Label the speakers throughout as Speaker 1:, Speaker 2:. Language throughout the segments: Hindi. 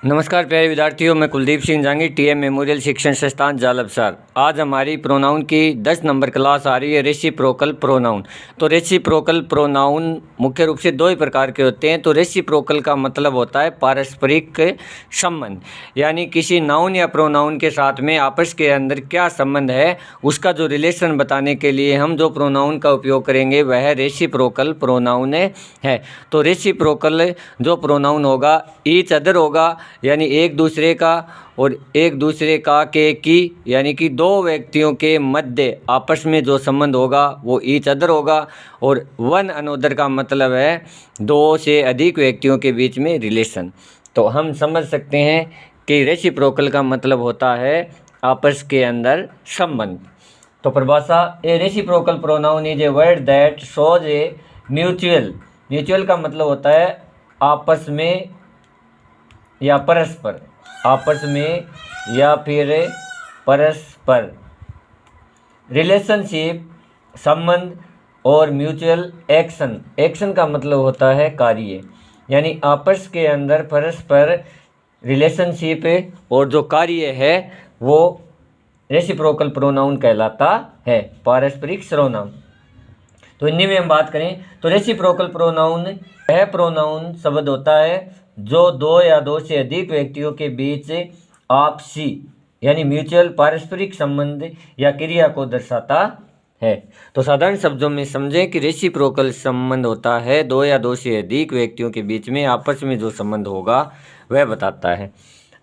Speaker 1: नमस्कार प्यारे विद्यार्थियों, मैं कुलदीप सिंह जहांगीर, टीएम मेमोरियल शिक्षण संस्थान जालबसार। आज हमारी प्रोनाउन की 10 नंबर क्लास आ रही है रेसिप्रोकल प्रोनाउन। तो रेसिप्रोकल प्रोनाउन मुख्य रूप से दो ही प्रकार के होते हैं। तो रेसिप्रोकल का मतलब होता है पारस्परिक संबंध, यानी किसी नाउन या प्रोनाउन के साथ में आपस के अंदर क्या संबंध है उसका जो रिलेशन बताने के लिए हम जो प्रोनाउन का उपयोग करेंगे वह रेसिप्रोकल प्रोनाउन है। तो रेसिप्रोकल जो प्रोनाउन होगा ईच अदर होगा, यानी एक दूसरे का, और एक दूसरे का के की, यानी कि दो व्यक्तियों के मध्य आपस में जो संबंध होगा वो ईच अदर होगा। और वन अनोदर का मतलब है दो से अधिक व्यक्तियों के बीच में रिलेशन। तो हम समझ सकते हैं कि रेसिप्रोकल का मतलब होता है आपस के अंदर संबंध। तो परिभाषा, a reciprocal pronoun is a word that shows a mutual का मतलब होता है आपस में या परस्पर, आपस में या फिर परस्पर, रिलेशनशिप संबंध, और म्यूचुअल एक्शन का मतलब होता है कार्य, यानी आपस के अंदर परस्पर रिलेशनशिप और जो कार्य है वो रेसिप्रोकल प्रोनाउन कहलाता है, पारस्परिक सर्वनाम। तो हिंदी में हम बात करें तो रेसिप्रोकल प्रोनाउन वह प्रोनाउन शब्द होता है जो दो या दो से अधिक व्यक्तियों के बीच आपसी यानी म्यूचुअल पारस्परिक संबंध या क्रिया को दर्शाता है। तो साधारण शब्दों में समझें कि रेसिप्रोकल संबंध होता है दो या दो से अधिक व्यक्तियों के बीच में आपस में जो संबंध होगा वह बताता है।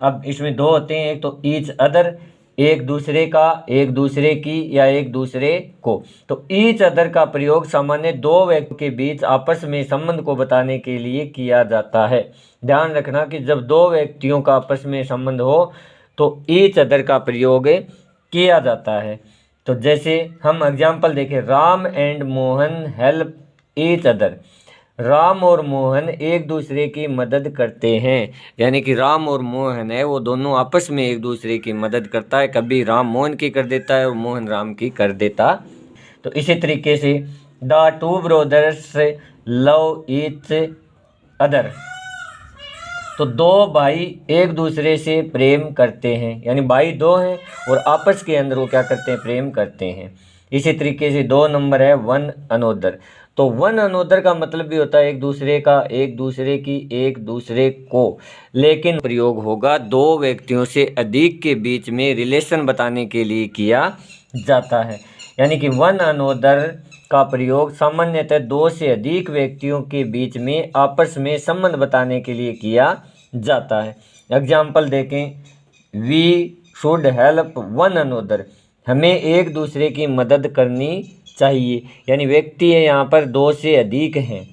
Speaker 1: अब इसमें दो होते हैं, एक तो ईच अदर, एक दूसरे का, एक दूसरे की या एक दूसरे को। तो ईच अदर का प्रयोग सामान्य दो व्यक्तियों के बीच आपस में संबंध को बताने के लिए किया जाता है। ध्यान रखना कि जब दो व्यक्तियों का आपस में संबंध हो तो ईच अदर का प्रयोग किया जाता है। तो जैसे हम एग्जाम्पल देखें, Ram and Mohan help each other. Ram और मोहन एक दूसरे की मदद करते हैं, यानी कि राम और मोहन है वो दोनों आपस में एक दूसरे की मदद करता है। कभी राम मोहन की कर देता है और मोहन राम की कर देता। तो इसी तरीके से the two brothers love each other. तो दो भाई एक दूसरे से प्रेम करते हैं, यानी भाई दो हैं और आपस के अंदर वो क्या करते हैं, प्रेम करते हैं। इसी तरीके से 2 नंबर है वन अनोदर। तो वन अनोदर का मतलब भी होता है एक दूसरे का, एक दूसरे की, एक दूसरे को, लेकिन प्रयोग होगा दो व्यक्तियों से अधिक के बीच में रिलेशन बताने के लिए किया जाता है। यानी कि वन अनोदर का प्रयोग सामान्यतः दो से अधिक व्यक्तियों के बीच में आपस में संबंध बताने के लिए किया जाता है। एग्जाम्पल देखें, we should help one another. हमें एक दूसरे की मदद करनी चाहिए, यानी व्यक्ति है यहाँ पर दो से अधिक हैं।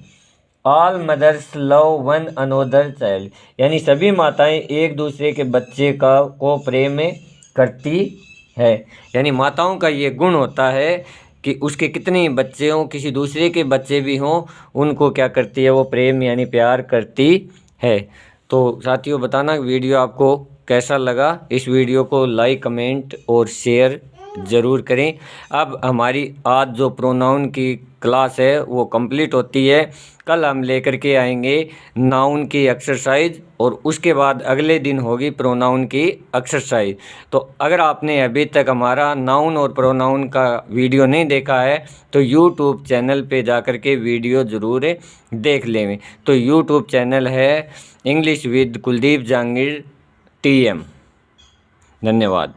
Speaker 1: All mothers love one another child, यानी सभी माताएं एक दूसरे के बच्चे को प्रेम करती है। यानी माताओं का ये गुण होता है कि उसके कितने ही बच्चे हों, किसी दूसरे के बच्चे भी हों, उनको क्या करती है, वो प्रेम यानी प्यार करती है। तो साथियों, बताना वीडियो आपको कैसा लगा। इस वीडियो को लाइक, कमेंट और शेयर ज़रूर करें। अब हमारी आज जो प्रोनाउन की क्लास है वो कंप्लीट होती है। कल हम लेकर के आएंगे नाउन की एक्सरसाइज और उसके बाद अगले दिन होगी प्रोनाउन की एक्सरसाइज। तो अगर आपने अभी तक हमारा नाउन और प्रोनाउन का वीडियो नहीं देखा है तो यूट्यूब चैनल पे जाकर के वीडियो ज़रूर देख लें। तो यूट्यूब चैनल है English with Kuldeep Jahangir TM। धन्यवाद।